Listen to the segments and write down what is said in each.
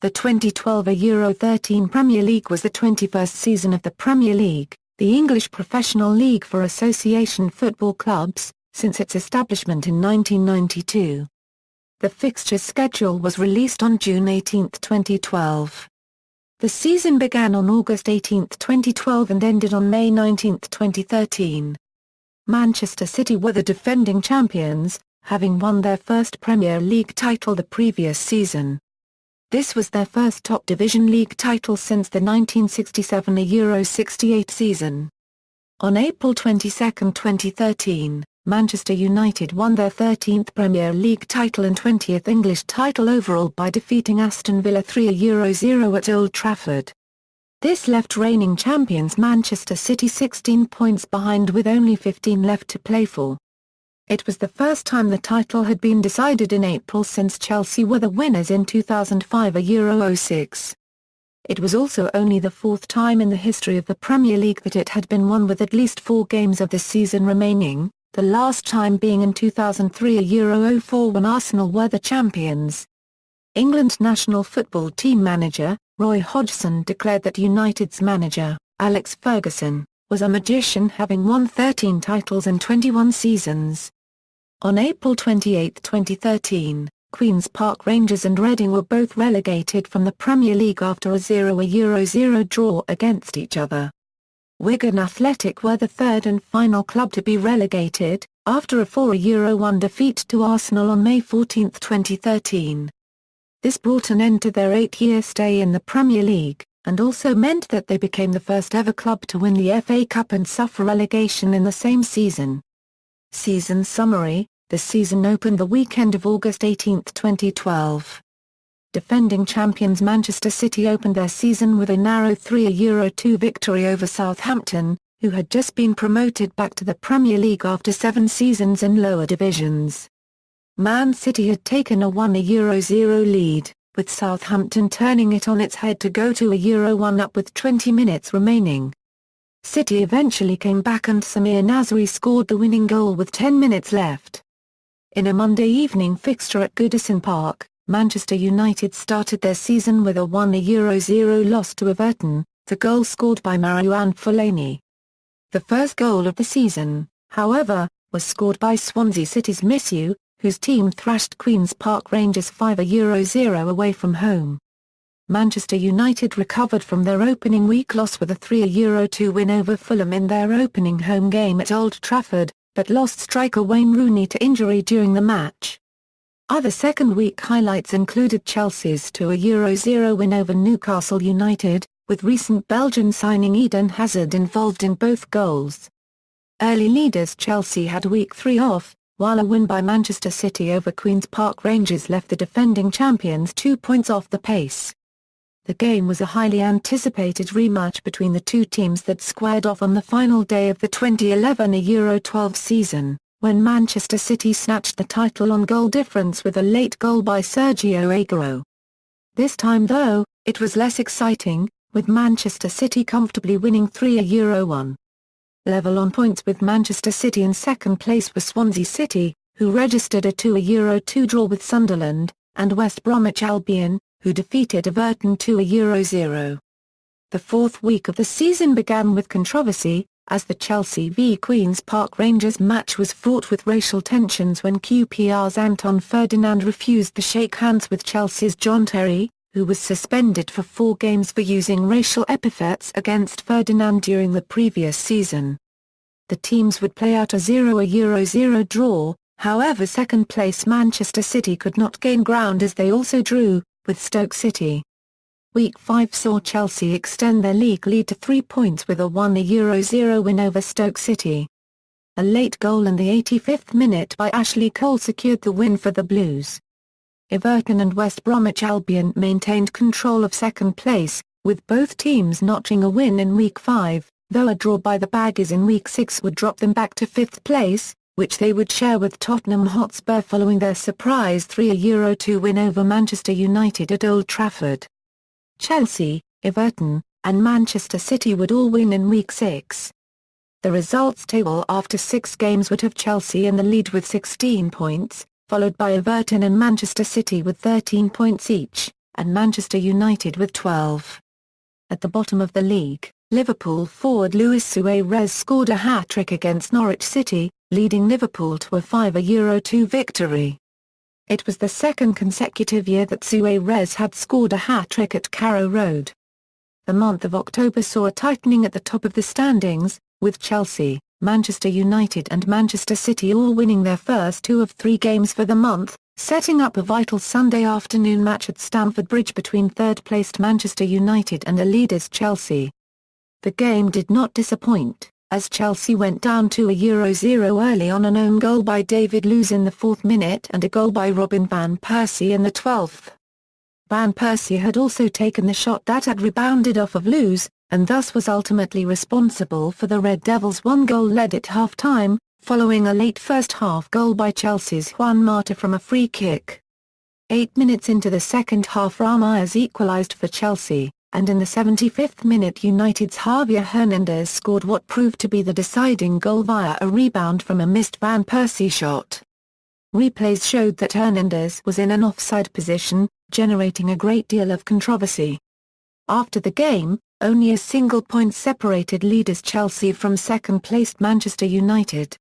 The 2012 Euro 13 Premier League was the 21st season of the Premier League, the English professional league for association football clubs, since its establishment in 1992. The fixtures schedule was released on June 18, 2012. The season began on August 18, 2012 and ended on May 19, 2013. Manchester City were the defending champions, having won their first Premier League title the previous season. This was their first top division league title since the 1967 Euro 68 season. On April 22, 2013, Manchester United won their 13th Premier League title and 20th English title overall by defeating Aston Villa 3-0 at Old Trafford. This left reigning champions Manchester City 16 points behind with only 15 left to play for. It was the first time the title had been decided in April since Chelsea were the winners in 2005 Euro 06. It was also only the fourth time in the history of the Premier League that it had been won with at least 4 games of the season remaining, the last time being in 2003 Euro 04 when Arsenal were the champions. England national football team manager, Roy Hodgson declared that United's manager, Alex Ferguson, was a magician having won 13 titles in 21 seasons. On April 28, 2013, Queen's Park Rangers and Reading were both relegated from the Premier League after a 0-0 draw against each other. Wigan Athletic were the third and final club to be relegated, after a 4-1 defeat to Arsenal on May 14, 2013. This brought an end to their 8-year stay in the Premier League, and also meant that they became the first ever club to win the FA Cup and suffer relegation in the same season. Season summary: the season opened the weekend of August 18, 2012. Defending champions Manchester City opened their season with a narrow 3-2 victory over Southampton, who had just been promoted back to the Premier League after 7 seasons in lower divisions. Man City had taken a 1-0 lead, with Southampton turning it on its head to go to a 1 up with 20 minutes remaining. City eventually came back and Samir Nasri scored the winning goal with 10 minutes left. In a Monday evening fixture at Goodison Park, Manchester United started their season with a 1-0 loss to Everton, the goal scored by Marouane Fellaini. The first goal of the season, however, was scored by Swansea City's Missu, whose team thrashed Queen's Park Rangers 5-0 away from home. Manchester United recovered from their opening week loss with a 3-2 win over Fulham in their opening home game at Old Trafford, but lost striker Wayne Rooney to injury during the match. Other second-week highlights included Chelsea's 2-0 win over Newcastle United, with recent Belgian signing Eden Hazard involved in both goals. Early leaders Chelsea had week 3 off, while a win by Manchester City over Queen's Park Rangers left the defending champions 2 points off the pace. The game was a highly anticipated rematch between the two teams that squared off on the final day of the 2011 Euro 12 season, when Manchester City snatched the title on goal difference with a late goal by Sergio Aguero. This time though, it was less exciting, with Manchester City comfortably winning 3-1. Level on points with Manchester City in second place was Swansea City, who registered a 2-2 draw with Sunderland, and West Bromwich Albion, who defeated Everton 2-0. The fourth week of the season began with controversy, as the Chelsea v Queen's Park Rangers match was fraught with racial tensions when QPR's Anton Ferdinand refused to shake hands with Chelsea's John Terry, who was suspended for 4 games for using racial epithets against Ferdinand during the previous season. The teams would play out a 0-0 draw, however second-place Manchester City could not gain ground as they also drew with Stoke City. Week 5 saw Chelsea extend their league lead to 3 points with a 1-0 win over Stoke City. A late goal in the 85th minute by Ashley Cole secured the win for the Blues. Everton and West Bromwich Albion maintained control of second place, with both teams notching a win in Week 5, though a draw by the Baggies in Week 6 would drop them back to 5th place, which they would share with Tottenham Hotspur following their surprise 3-2 win over Manchester United at Old Trafford. Chelsea, Everton, and Manchester City would all win in Week 6. The results table after 6 games would have Chelsea in the lead with 16 points, followed by Everton and Manchester City with 13 points each, and Manchester United with 12. At the bottom of the league, Liverpool forward Luis Suarez scored a hat-trick against Norwich City, leading Liverpool to a 5-2 victory. It was the second consecutive year that Suarez had scored a hat-trick at Carrow Road. The month of October saw a tightening at the top of the standings, with Chelsea, Manchester United and Manchester City all winning their first 2 of 3 games for the month, setting up a vital Sunday afternoon match at Stamford Bridge between third-placed Manchester United and the leaders Chelsea. The game did not disappoint, as Chelsea went down 2-0 early on an own goal by David Luiz in the 4th minute and a goal by Robin van Persie in the 12th. Van Persie had also taken the shot that had rebounded off of Luiz, and thus was ultimately responsible for the Red Devils' 1-goal lead at half-time, following a late first-half goal by Chelsea's Juan Mata from a free kick. 8 minutes into the second half Ramirez equalised for Chelsea, and in the 75th minute United's Javier Hernandez scored what proved to be the deciding goal via a rebound from a missed Van Persie shot. Replays showed that Hernandez was in an offside position, generating a great deal of controversy. After the game, only a single point separated leaders Chelsea from second-placed Manchester United.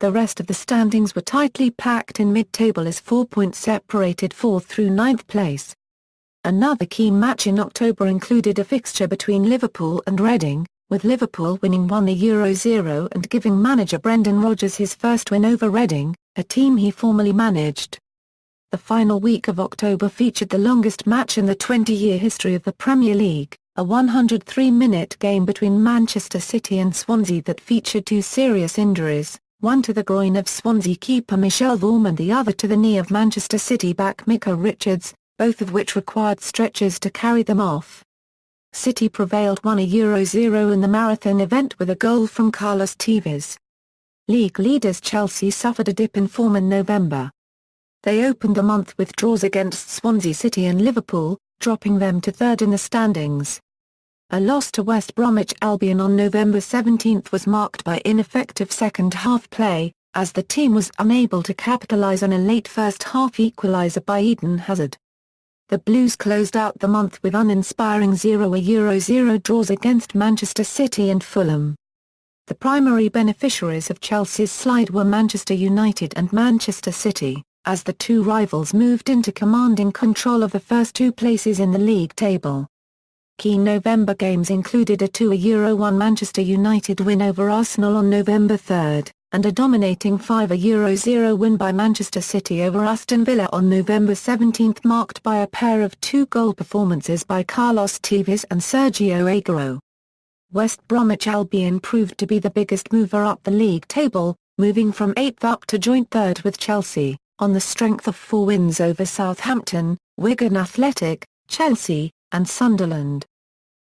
The rest of the standings were tightly packed in mid-table as 4 points separated 4th through 9th place. Another key match in October included a fixture between Liverpool and Reading, with Liverpool winning 1-0 and giving manager Brendan Rodgers his first win over Reading, a team he formerly managed. The final week of October featured the longest match in the 20-year history of the Premier League, a 103-minute game between Manchester City and Swansea that featured 2 serious injuries, one to the groin of Swansea keeper Michel Vorm and the other to the knee of Manchester City back Micah Richards, both of which required stretchers to carry them off. City prevailed 1-0 in the marathon event with a goal from Carlos Tevez. League leaders Chelsea suffered a dip in form in November. They opened the month with draws against Swansea City and Liverpool, dropping them to 3rd in the standings. A loss to West Bromwich Albion on November 17 was marked by ineffective second-half play, as the team was unable to capitalise on a late first-half equaliser by Eden Hazard. The Blues closed out the month with uninspiring 0-0 draws against Manchester City and Fulham. The primary beneficiaries of Chelsea's slide were Manchester United and Manchester City, as the two rivals moved into commanding control of the first 2 places in the league table. Key November games included a 2-1 Manchester United win over Arsenal on November 3, and a dominating 5-0 win by Manchester City over Aston Villa on November 17, marked by a pair of 2-goal performances by Carlos Tevez and Sergio Aguero. West Bromwich Albion proved to be the biggest mover up the league table, moving from 8th up to joint 3rd with Chelsea, on the strength of 4 wins over Southampton, Wigan Athletic, Chelsea, and Sunderland.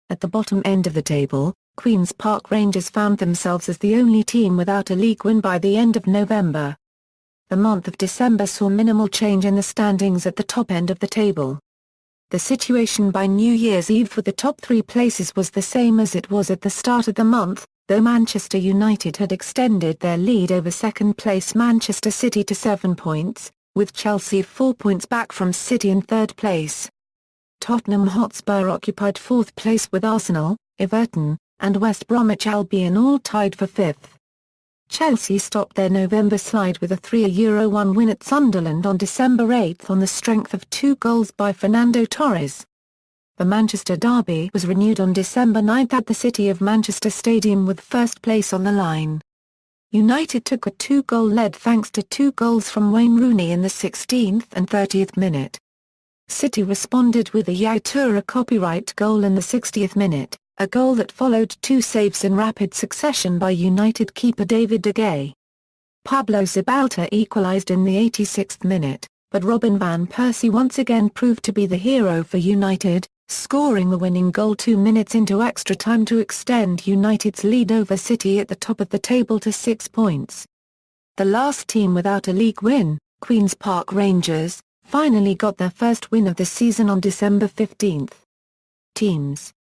At the bottom end of the table, Queen's Park Rangers found themselves as the only team without a league win by the end of November. The month of December saw minimal change in the standings at the top end of the table. The situation by New Year's Eve for the top 3 places was the same as it was at the start of the month, though Manchester United had extended their lead over second-place Manchester City to 7 points, with Chelsea 4 points back from City in 3rd place. Tottenham Hotspur occupied 4th place with Arsenal, Everton, and West Bromwich Albion all tied for 5th. Chelsea stopped their November slide with a 3-1 win at Sunderland on December 8 on the strength of 2 goals by Fernando Torres. The Manchester derby was renewed on December 9 at the City of Manchester Stadium with first place on the line. United took a 2-goal lead thanks to 2 goals from Wayne Rooney in the 16th and 30th minute. City responded with a Yaya Toure copyright goal in the 60th minute, a goal that followed 2 saves in rapid succession by United keeper David De Gea. Pablo Zabaleta equalised in the 86th minute, but Robin van Persie once again proved to be the hero for United, scoring the winning goal 2 minutes into extra time to extend United's lead over City at the top of the table to 6 points. The last team without a league win, Queen's Park Rangers, finally got their first win of the season on December 15.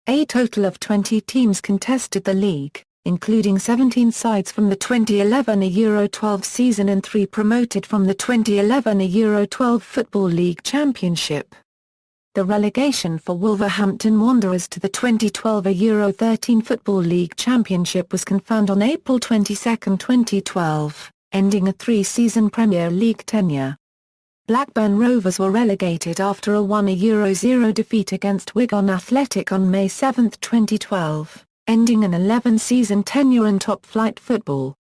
A total of 20 teams contested the league, including 17 sides from the 2011 Euro 12 season and 3 promoted from the 2011 Euro 12 Football League Championship. The relegation for Wolverhampton Wanderers to the 2012 Euro 13 Football League Championship was confirmed on April 22, 2012, ending a three-season Premier League tenure. Blackburn Rovers were relegated after a 1-0 defeat against Wigan Athletic on May 7, 2012, ending an 11-season tenure in top-flight football.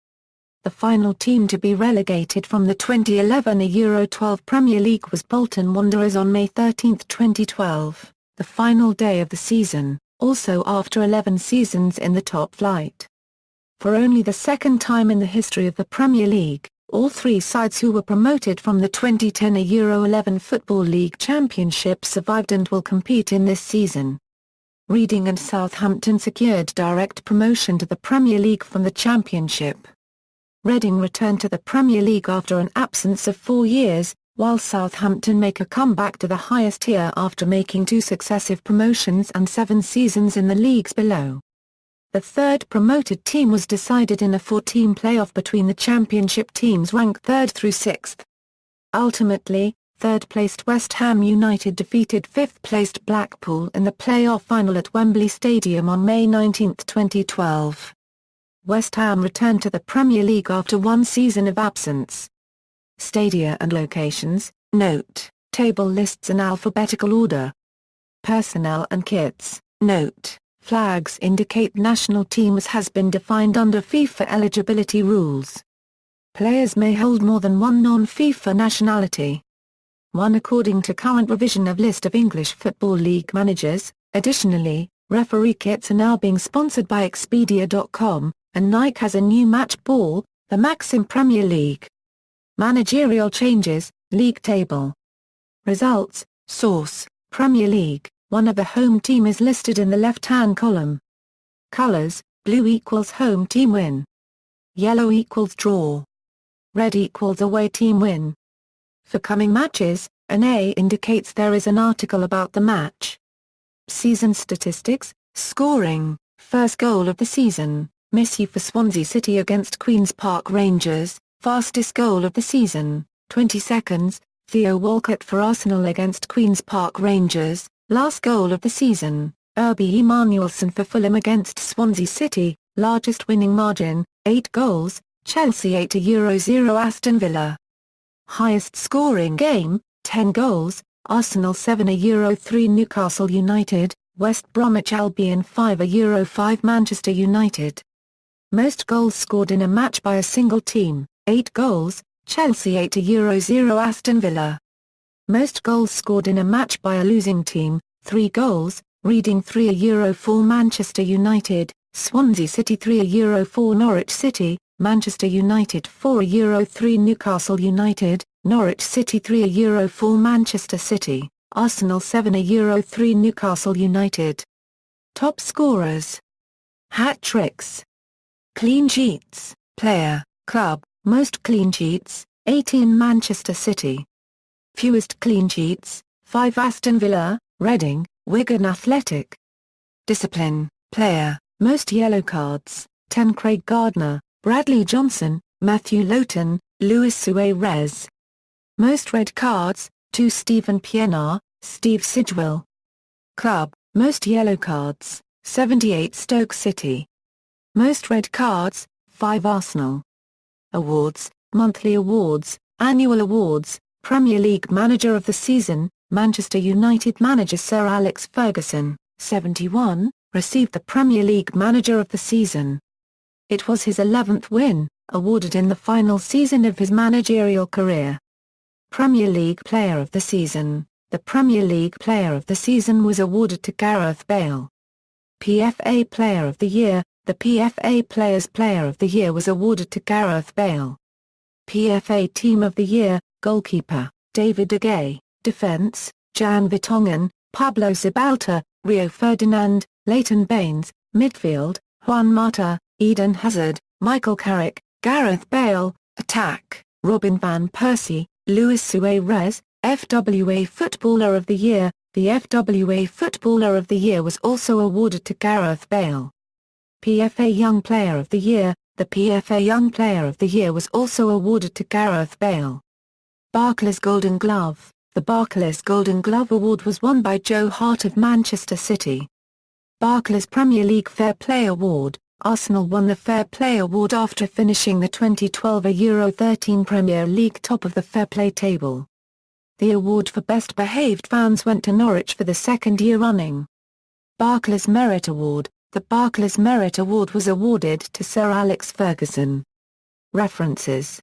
The final team to be relegated from the 2011 Euro 12 Premier League was Bolton Wanderers on May 13, 2012, the final day of the season, also after 11 seasons in the top flight. For only the second time in the history of the Premier League, all three sides who were promoted from the 2010 Euro 11 Football League Championship survived and will compete in this season. Reading and Southampton secured direct promotion to the Premier League from the Championship. Reading returned to the Premier League after an absence of 4 years, while Southampton make a comeback to the highest tier after making 2 successive promotions and 7 seasons in the leagues below. The third promoted team was decided in a 4-team playoff between the Championship teams ranked 3rd through 6th. Ultimately, third-placed West Ham United defeated 5th-placed Blackpool in the playoff final at Wembley Stadium on May 19, 2012. West Ham returned to the Premier League after 1 season of absence. Stadia and locations, note, table lists in alphabetical order. Personnel and kits, note. Flags indicate national teams has been defined under FIFA eligibility rules. Players may hold more than one non-FIFA nationality. 1 according to current revision of list of English Football League managers. Additionally, referee kits are now being sponsored by Expedia.com, and Nike has a new match ball, the Maxim Premier League. Managerial changes, league table. Results, source, Premier League. One of the home team is listed in the left-hand column. Colors, blue equals home team win. Yellow equals draw. Red equals away team win. For coming matches, an A indicates there is an article about the match. Season statistics, scoring, first goal of the season, Messi for Swansea City against Queen's Park Rangers, fastest goal of the season, 20 seconds, Theo Walcott for Arsenal against Queen's Park Rangers, last goal of the season, Herbie Emanuelson for Fulham against Swansea City, largest winning margin, 8 goals, Chelsea 8-0 Aston Villa. Highest scoring game, 10 goals, Arsenal 7-3 Newcastle United, West Bromwich Albion 5-5 Manchester United. Most goals scored in a match by a single team, 8 goals, Chelsea 8-0 Aston Villa. Most goals scored in a match by a losing team, 3 goals, Reading 3-4 Manchester United, Swansea City 3-4 Norwich City, Manchester United 4-3 Newcastle United, Norwich City 3-4 Manchester City, Arsenal 7-3 Newcastle United. Top scorers. Hat-tricks. Clean sheets, player, club, most clean sheets, 18 Manchester City. Fewest clean sheets, 5 Aston Villa, Reading, Wigan Athletic. Discipline, player, most yellow cards, 10 Craig Gardner, Bradley Johnson, Matthew Lowton, Luis Suarez. Most red cards, 2 Stephen Pienaar, Steve Sidgwill. Club, most yellow cards, 78 Stoke City. Most red cards, 5 Arsenal. Awards, monthly awards, annual awards, Premier League Manager of the Season, Manchester United manager Sir Alex Ferguson, 71, received the Premier League Manager of the Season. It was his 11th win, awarded in the final season of his managerial career. Premier League Player of the Season. The Premier League Player of the Season was awarded to Gareth Bale. PFA Player of the Year. The PFA Players Player of the Year was awarded to Gareth Bale. PFA Team of the Year. Goalkeeper, David De Gea. Defence, Jan Vertonghen, Pablo Zabaleta, Rio Ferdinand, Leighton Baines. Midfield, Juan Mata, Eden Hazard, Michael Carrick, Gareth Bale. Attack, Robin van Persie, Luis Suarez. FWA Footballer of the Year. The FWA Footballer of the Year was also awarded to Gareth Bale. PFA Young Player of the Year. The PFA Young Player of the Year was also awarded to Gareth Bale. Barclays Golden Glove. The The Barclays Golden Glove Award was won by Joe Hart of Manchester City. Barclays Premier League Fair Play Award. Arsenal won the Fair Play Award after finishing the 2012 Euro 13 Premier League top of the Fair Play table. The award for Best Behaved Fans went to Norwich for the second year running. Barclays Merit Award. The Barclays Merit Award was awarded to Sir Alex Ferguson. References